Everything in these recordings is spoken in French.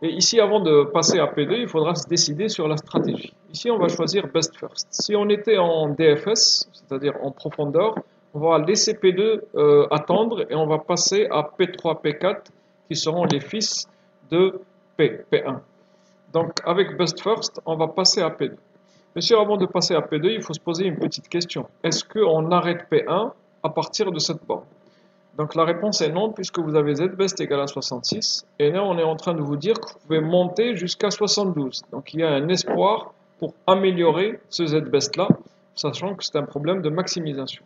Et ici, avant de passer à P2, il faudra se décider sur la stratégie. Ici, on va choisir Best First. Si on était en DFS, c'est-à-dire en profondeur, on va laisser P2 attendre et on va passer à P3, P4, qui seront les fils de P1. Donc, avec Best First, on va passer à P2. Bien sûr, avant de passer à P2, il faut se poser une petite question. Est-ce qu'on arrête P1 à partir de cette borne? Donc la réponse est non, puisque vous avez ZBest égale à 66. Et là, on est en train de vous dire que vous pouvez monter jusqu'à 72. Donc il y a un espoir pour améliorer ce ZBest-là, sachant que c'est un problème de maximisation.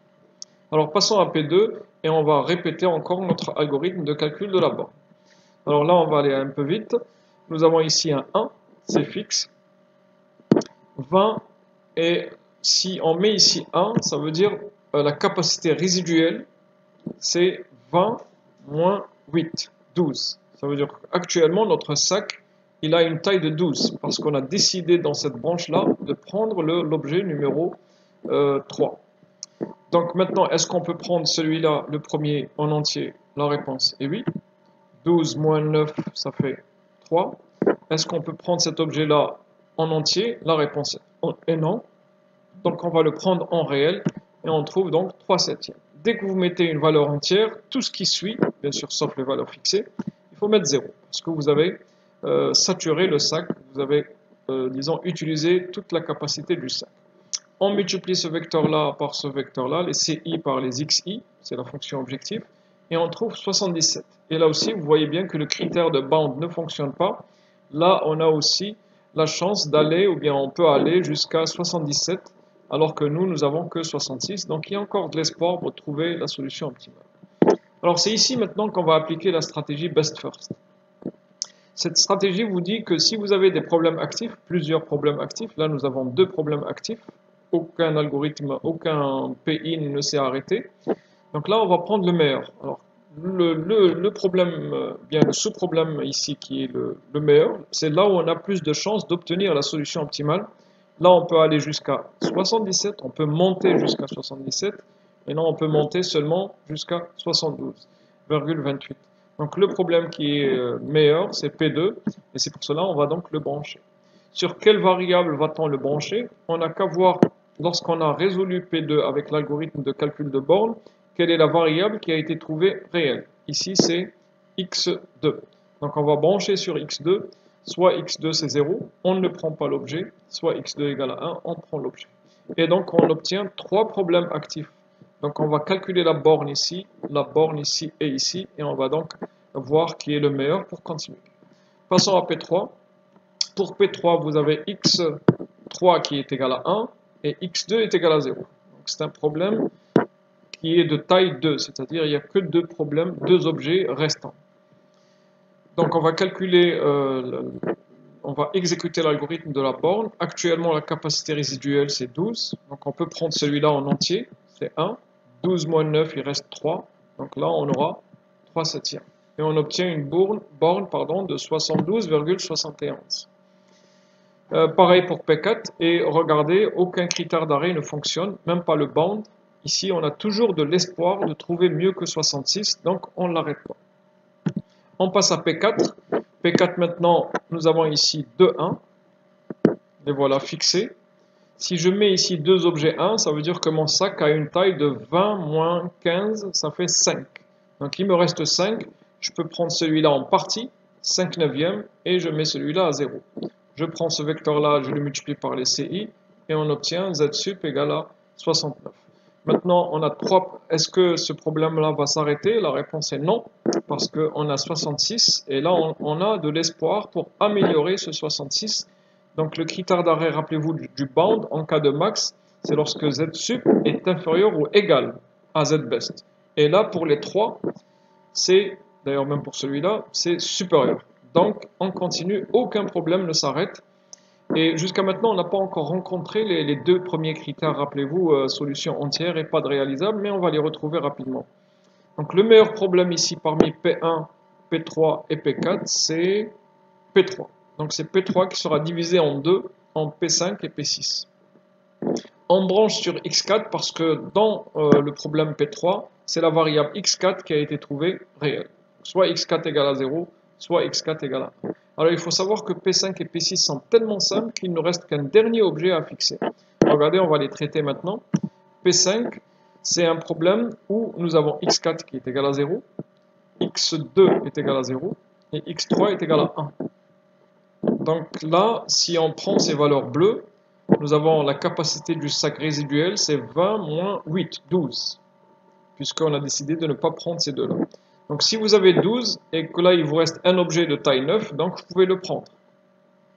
Alors passons à P2 et on va répéter encore notre algorithme de calcul de la borne. Alors là, on va aller un peu vite. Nous avons ici un 1, c'est fixe. 20, et si on met ici 1, ça veut dire la capacité résiduelle, c'est 20 moins 8, 12. Ça veut dire qu'actuellement, notre sac, il a une taille de 12, parce qu'on a décidé dans cette branche-là de prendre l'objet numéro 3. Donc maintenant, est-ce qu'on peut prendre celui-là, le premier, en entier? La réponse est oui. 12 moins 9, ça fait 3. Est-ce qu'on peut prendre cet objet-là en entier? La réponse est non. Donc on va le prendre en réel, et on trouve donc 3 septièmes. Dès que vous mettez une valeur entière, tout ce qui suit, bien sûr sauf les valeurs fixées, il faut mettre 0, parce que vous avez saturé le sac, vous avez, disons, utilisé toute la capacité du sac. On multiplie ce vecteur-là par ce vecteur-là, les CI par les XI, c'est la fonction objective, et on trouve 77. Et là aussi, vous voyez bien que le critère de bound ne fonctionne pas. Là, on a aussi la chance d'aller, ou bien on peut aller jusqu'à 77, alors que nous avons que 66. Donc il y a encore de l'espoir pour trouver la solution optimale. Alors c'est ici maintenant qu'on va appliquer la stratégie Best First. Cette stratégie vous dit que si vous avez des problèmes actifs, plusieurs problèmes actifs, là nous avons 2 problèmes actifs, aucun algorithme, aucun PI ne s'est arrêté. Donc là on va prendre le meilleur. Alors le problème, bien le sous-problème ici qui est le meilleur, c'est là où on a plus de chances d'obtenir la solution optimale. Là, on peut aller jusqu'à 77, on peut monter jusqu'à 77, et là, on peut monter seulement jusqu'à 72,28. Donc, le problème qui est meilleur, c'est P2, et c'est pour cela on va donc le brancher. Sur quelle variable va-t-on le brancher? On n'a qu'à voir, lorsqu'on a résolu P2 avec l'algorithme de calcul de borne, quelle est la variable qui a été trouvée réelle. Ici, c'est x2. Donc, on va brancher sur x2. Soit x2 c'est 0, on ne prend pas l'objet, soit x2 égale à 1, on prend l'objet. Et donc on obtient 3 problèmes actifs. Donc on va calculer la borne ici et ici, et on va donc voir qui est le meilleur pour continuer. Passons à P3. Pour P3, vous avez x3 qui est égal à 1, et x2 est égal à 0. Donc c'est un problème qui est de taille 2, c'est-à-dire il n'y a que 2 objets restants. Donc on va calculer, on va exécuter l'algorithme de la borne. Actuellement, la capacité résiduelle, c'est 12. Donc on peut prendre celui-là en entier, c'est 1. 12 moins 9, il reste 3. Donc là, on aura 3 septièmes. Et on obtient une borne de 72,71. Pareil pour P4. Et regardez, aucun critère d'arrêt ne fonctionne, même pas le bound. Ici, on a toujours de l'espoir de trouver mieux que 66, donc on ne l'arrête pas. On passe à P4. P4 maintenant, nous avons ici 2, 1. Les voilà fixés. Si je mets ici 2 objets 1, ça veut dire que mon sac a une taille de 20 moins 15, ça fait 5. Donc il me reste 5. Je peux prendre celui-là en partie, 5 neuvièmes, et je mets celui-là à 0. Je prends ce vecteur-là, je le multiplie par les CI, et on obtient Z sup égale à 69. Maintenant, on a 3. Est-ce que ce problème-là va s'arrêter? La réponse est non, parce qu'on a 66, et là, on a de l'espoir pour améliorer ce 66. Donc, le critère d'arrêt, rappelez-vous, du bound, en cas de max, c'est lorsque Z sup est inférieur ou égal à Z best. Et là, pour les 3, c'est, d'ailleurs même pour celui-là, c'est supérieur. Donc, on continue, aucun problème ne s'arrête. Et jusqu'à maintenant, on n'a pas encore rencontré les 2 premiers critères, rappelez-vous, solution entière et pas de réalisable, mais on va les retrouver rapidement. Donc le meilleur problème ici parmi P1, P3 et P4, c'est P3. Donc c'est P3 qui sera divisé en 2, en P5 et P6. On branche sur X4 parce que dans le problème P3, c'est la variable X4 qui a été trouvée réelle. Soit X4 égale à 0, soit x4 égale à 1. Alors il faut savoir que P5 et P6 sont tellement simples qu'il ne reste qu'un dernier objet à fixer. Regardez, on va les traiter maintenant. P5, c'est un problème où nous avons x4 qui est égal à 0, x2 est égal à 0 et x3 est égal à 1. Donc là, si on prend ces valeurs bleues, nous avons la capacité du sac résiduel, c'est 20 moins 8, 12, puisqu'on a décidé de ne pas prendre ces deux-là. Donc si vous avez 12 et que là il vous reste un objet de taille 9, donc vous pouvez le prendre.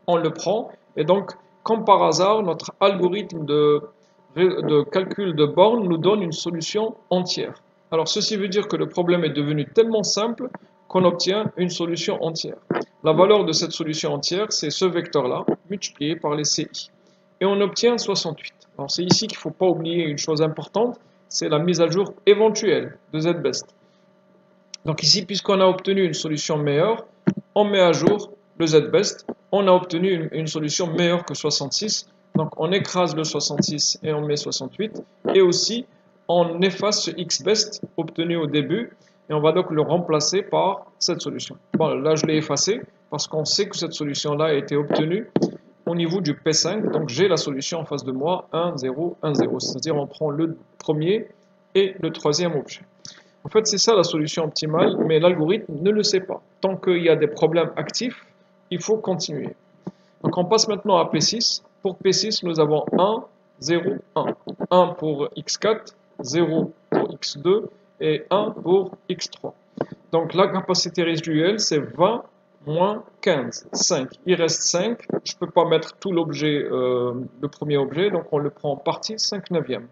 On le prend et donc comme par hasard, notre algorithme de calcul de borne nous donne une solution entière. Alors ceci veut dire que le problème est devenu tellement simple qu'on obtient une solution entière. La valeur de cette solution entière, c'est ce vecteur-là, multiplié par les CI. Et on obtient 68. Alors c'est ici qu'il ne faut pas oublier une chose importante, c'est la mise à jour éventuelle de ZBest. Donc ici, puisqu'on a obtenu une solution meilleure, on met à jour le ZBest. On a obtenu une solution meilleure que 66. Donc on écrase le 66 et on met 68. Et aussi, on efface ce XBest obtenu au début. Et on va donc le remplacer par cette solution. Bon, là, je l'ai effacé parce qu'on sait que cette solution-là a été obtenue au niveau du P5. Donc j'ai la solution en face de moi, 1, 0, 1, 0. C'est-à-dire on prend le premier et le troisième objet. En fait, c'est ça la solution optimale, mais l'algorithme ne le sait pas. Tant qu'il y a des problèmes actifs, il faut continuer. Donc on passe maintenant à P6. Pour P6, nous avons 1, 0, 1. 1 pour x4, 0 pour x2 et 1 pour x3. Donc la capacité résiduelle, c'est 20 moins 15, 5. Il reste 5. Je ne peux pas mettre tout l'objet, le premier objet, donc on le prend en partie, 5 neuvièmes.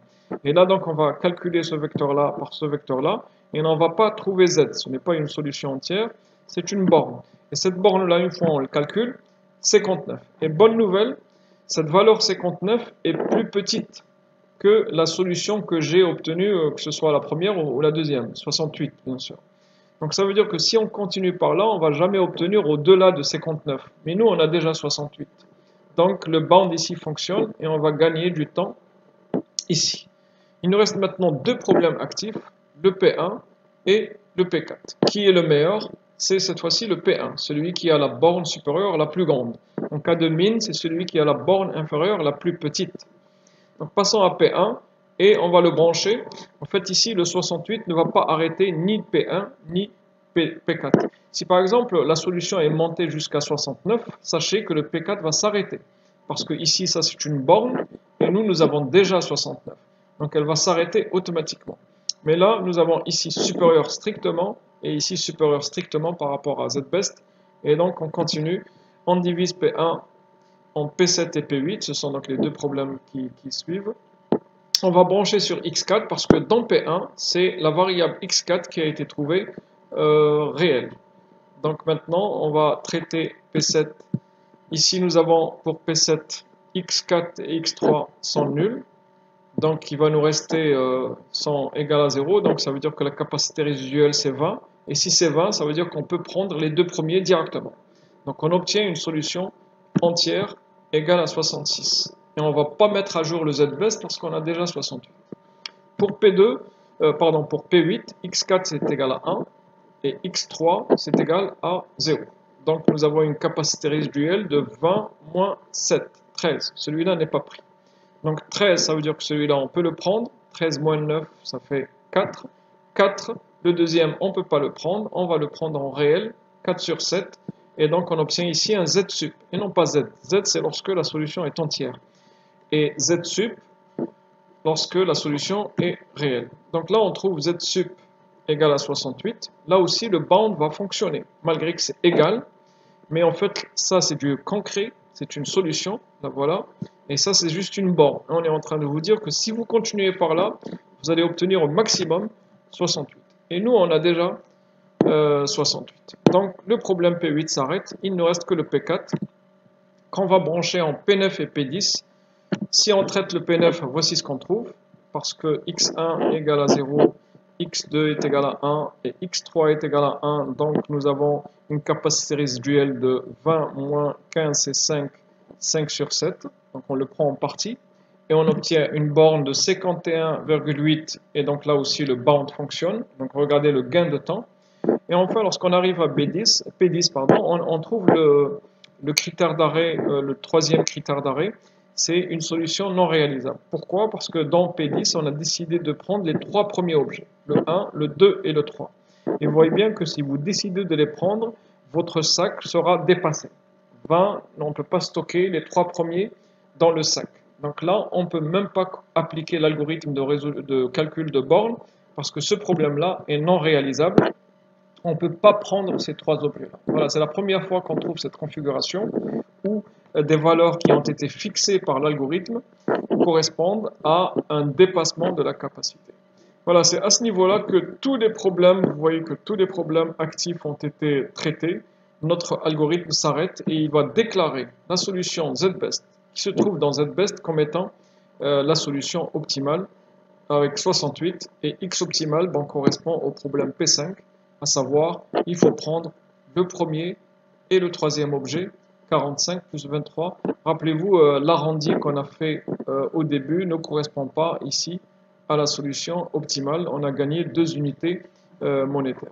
Et là, donc, on va calculer ce vecteur-là par ce vecteur-là, et on ne va pas trouver z. Ce n'est pas une solution entière, c'est une borne. Et cette borne-là, une fois on le calcule, 59. Et bonne nouvelle, cette valeur 59 est plus petite que la solution que j'ai obtenue, que ce soit la première ou la deuxième, 68 bien sûr. Donc ça veut dire que si on continue par là, on ne va jamais obtenir au-delà de 59. Mais nous, on a déjà 68. Donc le bound ici fonctionne et on va gagner du temps ici. Il nous reste maintenant deux problèmes actifs, le P1 et le P4. Qui est le meilleur? C'est cette fois-ci le P1, celui qui a la borne supérieure la plus grande. En cas de min, c'est celui qui a la borne inférieure la plus petite. Donc passons à P1 et on va le brancher. En fait ici, le 68 ne va pas arrêter ni P1 ni P4. Si par exemple la solution est montée jusqu'à 69, sachez que le P4 va s'arrêter. Parce que ici, ça c'est une borne et nous avons déjà 69. Donc elle va s'arrêter automatiquement. Mais là, nous avons ici supérieur strictement et ici supérieur strictement par rapport à ZBest. Et donc on continue, on divise P1 en P7 et P8, ce sont donc les deux problèmes qui suivent. On va brancher sur X4 parce que dans P1, c'est la variable X4 qui a été trouvée réelle. Donc maintenant, on va traiter P7. Ici, nous avons pour P7, X4 et X3 sont nuls. Donc, il va nous rester sont égal à 0. Donc, ça veut dire que la capacité résiduelle, c'est 20. Et si c'est 20, ça veut dire qu'on peut prendre les deux premiers directement. Donc, on obtient une solution entière égale à 66. Et on ne va pas mettre à jour le ZBest parce qu'on a déjà 68. Pour pour P8, X4, c'est égal à 1. Et X3, c'est égal à 0. Donc, nous avons une capacité résiduelle de 20 moins 7, 13. Celui-là n'est pas pris. Donc 13, ça veut dire que celui-là, on peut le prendre. 13 moins 9, ça fait 4. 4, le deuxième, on ne peut pas le prendre. On va le prendre en réel, 4 sur 7. Et donc, on obtient ici un Z sup, et non pas Z. Z, c'est lorsque la solution est entière. Et Z sup, lorsque la solution est réelle. Donc là, on trouve Z sup égale à 68. Là aussi, le bound va fonctionner, malgré que c'est égal. Mais en fait, ça, c'est du concret. C'est une solution, là voilà. Et ça, c'est juste une borne. On est en train de vous dire que si vous continuez par là, vous allez obtenir au maximum 68. Et nous, on a déjà 68. Donc, le problème P8 s'arrête. Il ne reste que le P4 qu'on va brancher en P9 et P10. Si on traite le P9, voici ce qu'on trouve. Parce que X1 égale à 0, X2 est égal à 1 et X3 est égal à 1. Donc, nous avons une capacité résiduelle de 20 moins 15, c'est 5, 5 sur 7. Donc, on le prend en partie. Et on obtient une borne de 51,8. Et donc, là aussi, le bound fonctionne. Donc, regardez le gain de temps. Et enfin, lorsqu'on arrive à P10 pardon, on trouve le critère d'arrêt, le troisième critère d'arrêt, c'est une solution non réalisable. Pourquoi? Parce que dans P10, on a décidé de prendre les trois premiers objets, le 1, le 2 et le 3. Et vous voyez bien que si vous décidez de les prendre, votre sac sera dépassé. 20, on ne peut pas stocker les trois premiers dans le sac. Donc là, on ne peut même pas appliquer l'algorithme de calcul de borne parce que ce problème-là est non réalisable. On ne peut pas prendre ces trois objets-là. Voilà, c'est la première fois qu'on trouve cette configuration où des valeurs qui ont été fixées par l'algorithme correspondent à un dépassement de la capacité. Voilà, c'est à ce niveau-là que tous les problèmes, vous voyez que tous les problèmes actifs ont été traités. Notre algorithme s'arrête et il va déclarer la solution ZBest qui se trouve dans ZBest comme étant la solution optimale avec 68 et X optimal correspond au problème P5, à savoir il faut prendre le premier et le troisième objet, 45 plus 23. Rappelez-vous, l'arrondi qu'on a fait au début ne correspond pas ici à la solution optimale. On a gagné 2 unités monétaires.